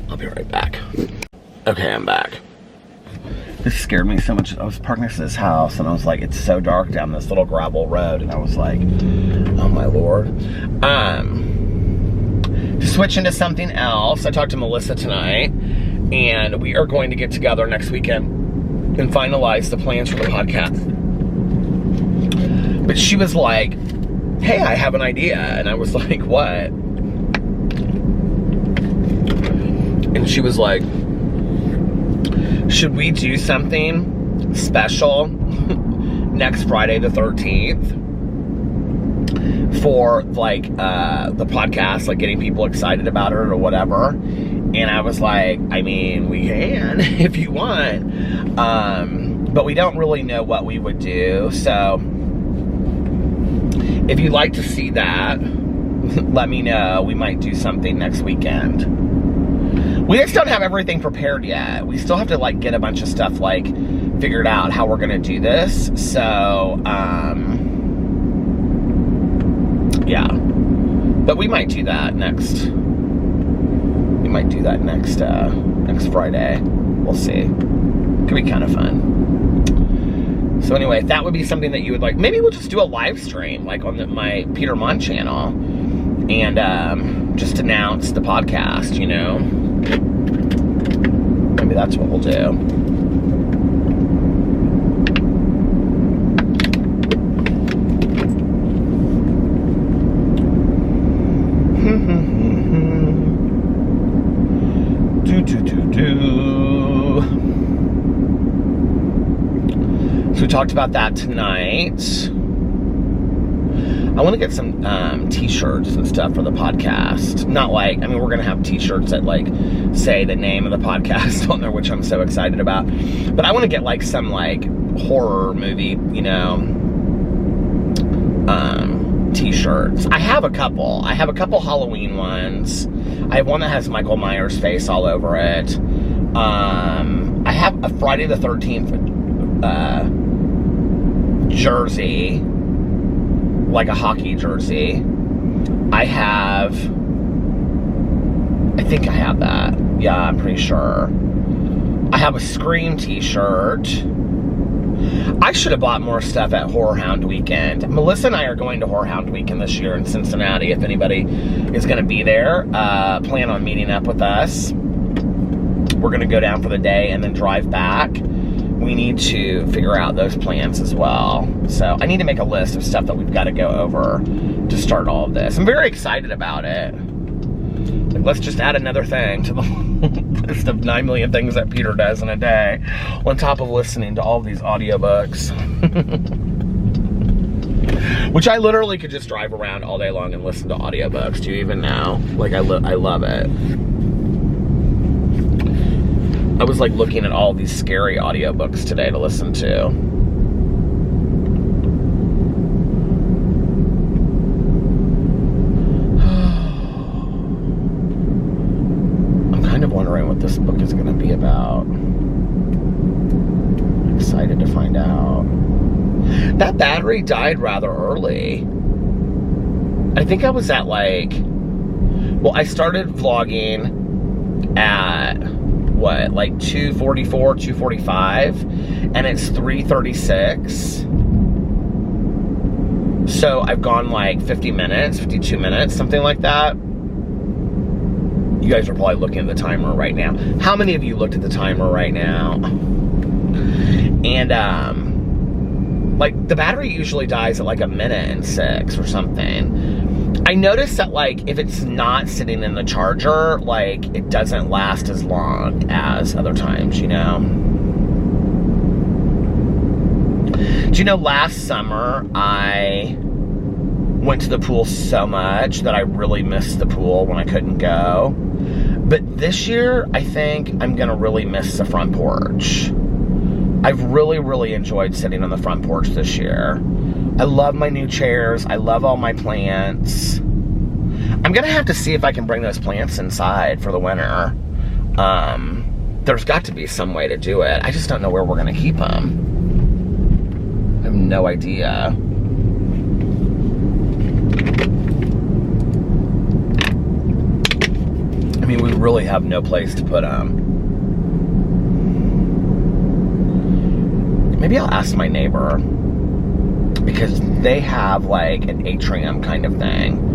Speaker 1: I'll be right back. Okay, I'm back. This scared me so much. I was parked next to this house, and I was like, it's so dark down this little gravel road, and I was like, oh my Lord. To switch into something else, I talked to Melissa tonight, and we are going to get together next weekend and finalize the plans for the podcast. But she was like, hey, I have an idea, and I was like, what? And she was like, should we do something special next Friday the 13th for, like, the podcast, like getting people excited about it or whatever? And I was like, I mean, we can if you want, but we don't really know what we would do. So if you'd like to see that, let me know. We might do something next weekend. We just don't have everything prepared yet. We still have to, like, get a bunch of stuff, like, figured out how we're gonna do this. So, yeah. But we might do that next. We might do that next Friday. We'll see. Could be kind of fun. So anyway, if that would be something that you would like, maybe we'll just do a live stream, like, on my Peter Monn channel, and just announce the podcast, you know? Maybe that's what we'll do. So we talked about that tonight. I want to get some t-shirts and stuff for the podcast. Not like, I mean, we're going to have t-shirts that, like, say the name of the podcast on there, which I'm so excited about. But I want to get, like, some, like, horror movie, you know, t-shirts. I have a couple. I have a couple Halloween ones. I have one that has Michael Myers' face all over it. I have a Friday the 13th jersey, like a hockey jersey. I I think I have that. Yeah, I'm pretty sure. I have a Scream t-shirt. I should have bought more stuff at Horror Hound Weekend. Melissa and I are going to Horror Hound Weekend this year in Cincinnati. If anybody is going to be there, plan on meeting up with us. We're going to go down for the day and then drive back. We need to figure out those plans as well. So I need to make a list of stuff that we've got to go over to start all of this. I'm very excited about it. Like, let's just add another thing to the list of 9 million things that Peter does in a day, on top of listening to all of these audiobooks. Which I literally could just drive around all day long and listen to audiobooks. Do you even know? Like, I love it. I was like looking at all these scary audiobooks today to listen to. I'm kind of wondering what this book is going to be about. I'm excited to find out. That battery died rather early. I think I was at like, well, I started vlogging at what, like 2:44, 2:45, and it's 3:36. So I've gone like 50 minutes, 52 minutes, something like that. You guys are probably looking at the timer right now. How many of you looked at the timer right now? And like the battery usually dies at like 1:06 or something. I noticed that, like, if it's not sitting in the charger, like, it doesn't last as long as other times, you know? Do you know, last summer, I went to the pool so much that I really missed the pool when I couldn't go. But this year, I think I'm gonna really miss the front porch. I've really, really enjoyed sitting on the front porch this year. I love my new chairs. I love all my plants. I'm gonna have to see if I can bring those plants inside for the winter. There's got to be some way to do it. I just don't know where we're gonna keep them. I have no idea. I mean, we really have no place to put them. Maybe I'll ask my neighbor, because they have like an atrium kind of thing.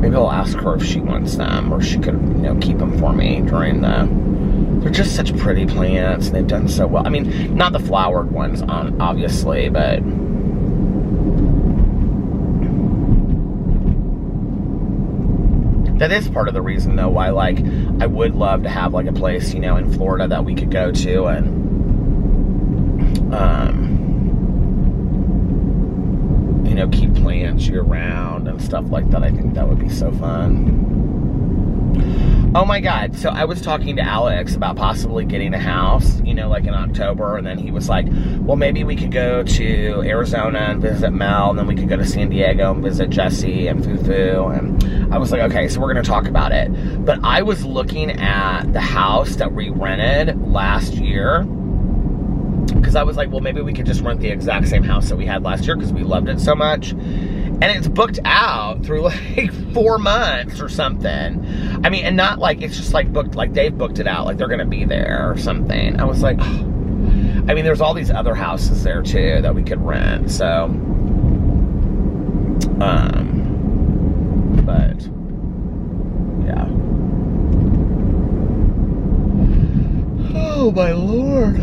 Speaker 1: Maybe I'll ask her if she wants them, or she could, you know, keep them for me during the... They're just such pretty plants, and they've done so well. I mean, not the flowered ones, obviously, but... That is part of the reason, though, why, like, I would love to have, like, a place, you know, in Florida that we could go to and... you know, keep plants year-round and stuff like that. I think that would be so fun. Oh my God, so I was talking to Alex about possibly getting a house, you know, like in October, and then he was like, well, maybe we could go to Arizona and visit Mel, and then we could go to San Diego and visit Jesse and Fufu, and I was like, okay, so we're gonna talk about it. But I was looking at the house that we rented last year, because I was like, well, maybe we could just rent the exact same house that we had last year because we loved it so much. And it's booked out through like 4 months or something. I mean, and not like, it's just like booked, like they've booked it out, like they're gonna be there or something. I was like, oh. I mean, there's all these other houses there too that we could rent, so. But, yeah. Oh my Lord.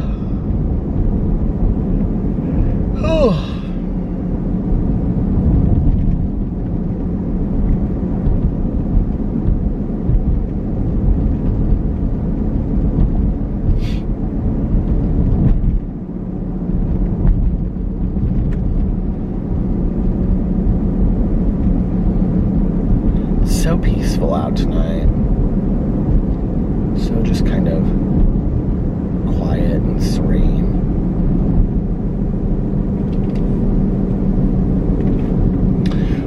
Speaker 1: Oh. It's so peaceful out tonight. So just kind of quiet and serene.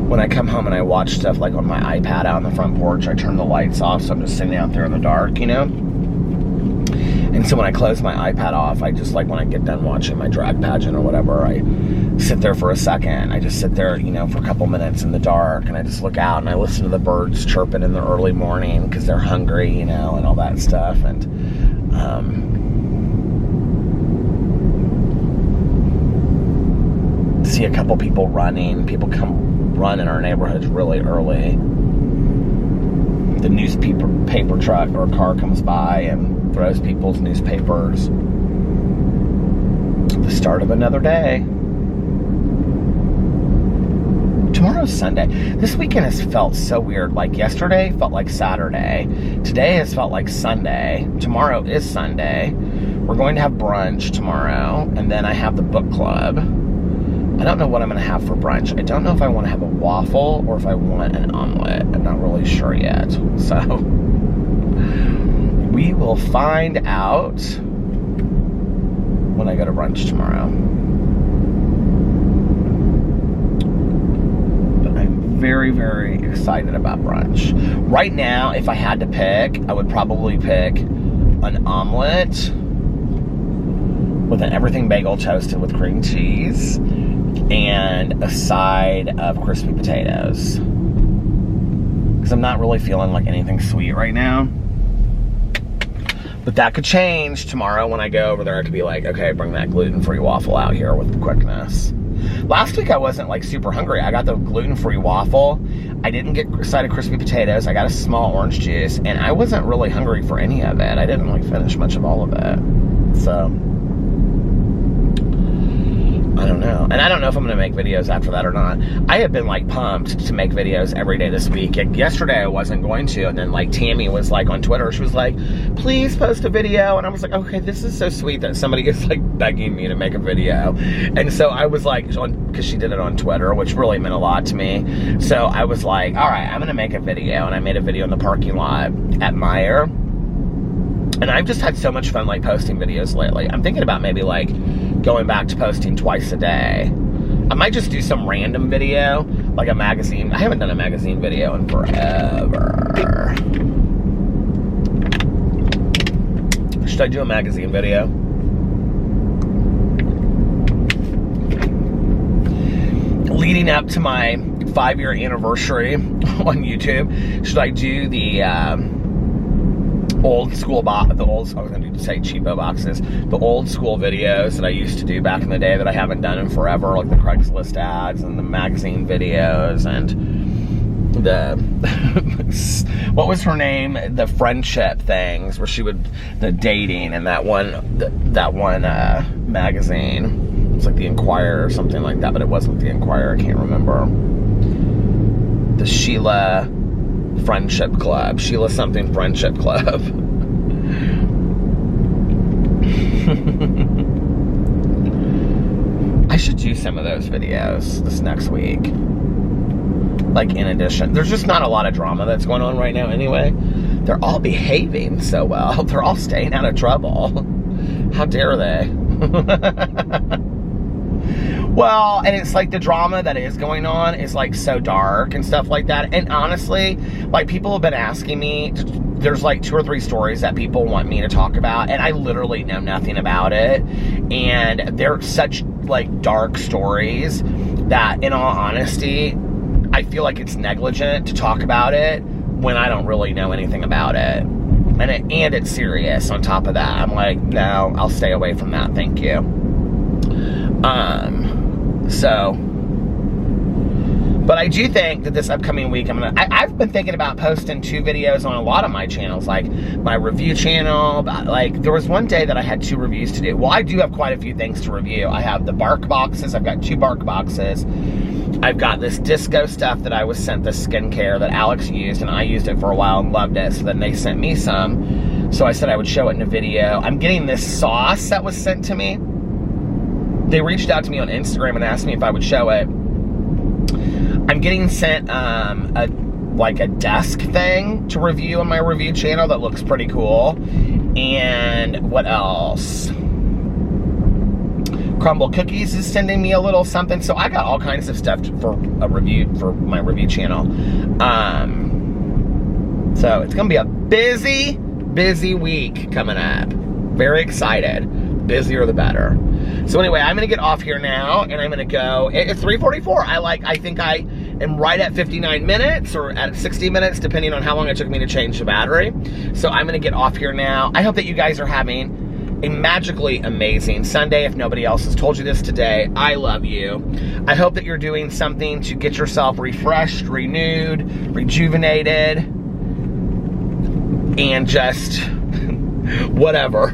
Speaker 1: When I come home and I watch stuff like on my iPad out on the front porch, I turn the lights off, so I'm just sitting out there in the dark, you know? And And so when I close my iPad off, I just, like, when I get done watching my drag pageant or whatever, I sit there for a second. I just sit there, you know, for a couple minutes in the dark, and I just look out and I listen to the birds chirping in the early morning because they're hungry, you know, and all that stuff. And see a couple people running. People come run in our neighborhoods really early. The newspaper truck or car comes by and throws people's newspapers. The start of another day. Tomorrow's Sunday. This weekend has felt so weird. Like yesterday felt like Saturday. Today has felt like Sunday. Tomorrow is Sunday. We're going to have brunch tomorrow, and then I have the book club. I don't know what I'm going to have for brunch. I don't know if I want to have a waffle or if I want an omelet. I'm not really sure yet. So we will find out when I go to brunch tomorrow. But I'm very, very excited about brunch. Right now, if I had to pick, I would probably pick an omelet with an everything bagel toasted with cream cheese and a side of crispy potatoes. Because I'm not really feeling like anything sweet right now. But that could change tomorrow when I go over there. I could be like, okay, bring that gluten-free waffle out here with quickness. Last week I wasn't like super hungry. I got the gluten-free waffle. I didn't get a side of crispy potatoes. I got a small orange juice, and I wasn't really hungry for any of it. I didn't like finish much of all of it. So I don't know. And I don't know if I'm going to make videos after that or not. I have been, like, pumped to make videos every day this week. Yesterday I wasn't going to, and then, like, Tammy was, like, on Twitter. She was like, please post a video. And I was like, okay, this is so sweet that somebody is, like, begging me to make a video. And so I was like, because she did it on Twitter, which really meant a lot to me. So I was like, all right, I'm going to make a video. And I made a video in the parking lot at Meyer. And I've just had so much fun, like, posting videos lately. I'm thinking about maybe, like, going back to posting twice a day. I might just do some random video, like a magazine. I haven't done a magazine video in forever. Should I do a magazine video? Leading up to my 5-year anniversary on YouTube, should I do the old school I was going to say cheapo boxes, the old school videos that I used to do back in the day that I haven't done in forever, like the Craigslist ads and the magazine videos and the what was her name, the friendship things where she would, the dating, and that one magazine, it's like the Inquirer or something like that, but it wasn't the Inquirer, I can't remember. The Sheila Friendship Club, Sheila something Friendship Club. I should do some of those videos this next week. Like, in addition, there's just not a lot of drama that's going on right now anyway. They're all behaving so well. They're all staying out of trouble. How dare they? Well, and it's like the drama that is going on is like so dark and stuff like that. And honestly, like, people have been asking me, there's like 2 or 3 stories that people want me to talk about, and I literally know nothing about it. And they're such like dark stories that, in all honesty, I feel like it's negligent to talk about it when I don't really know anything about it. And it's serious on top of that. I'm like, no, I'll stay away from that, thank you. But I do think that this upcoming week, I've been thinking about posting 2 videos on a lot of my channels, like my review channel. Like, there was one day that I had 2 reviews to do. Well, I do have quite a few things to review. I have the bark boxes. I've got 2 bark boxes. I've got this disco stuff that I was sent, the skincare that Alex used, and I used it for a while and loved it. So then they sent me some. So I said I would show it in a video. I'm getting this sauce that was sent to me. They reached out to me on Instagram and asked me if I would show it. I'm getting sent a desk thing to review on my review channel that looks pretty cool. And what else? Crumble Cookies is sending me a little something. So I got all kinds of stuff for a review for my review channel. So it's gonna be a busy week coming up. Very excited. Busier the better. So anyway, I'm gonna get off here now, and I'm gonna go. It's 3:44. I think I am right at 59 minutes or at 60 minutes, depending on how long it took me to change the battery. So I'm gonna get off here now. I hope that you guys are having a magically amazing Sunday. If nobody else has told you this today, I love you. I hope that you're doing something to get yourself refreshed, renewed, rejuvenated, and just whatever,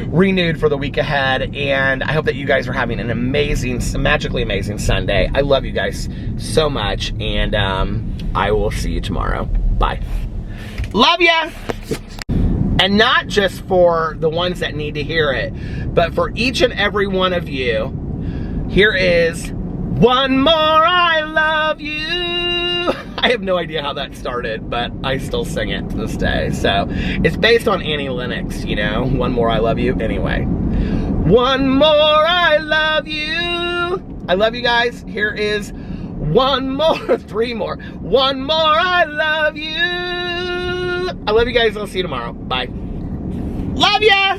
Speaker 1: renewed for the week ahead. And I hope that you guys are having an amazing, magically amazing Sunday. I love you guys so much, and I will see you tomorrow. Bye. Love ya! And not just for the ones that need to hear it, but for each and every one of you, here is one more I love you. I have no idea how that started, but I still sing it to this day. So it's based on Annie Lennox, you know, one more I love you. Anyway, one more I love you. I love you guys. Here is one more, three more. One more I love you. I love you guys. I'll see you tomorrow. Bye. Love ya!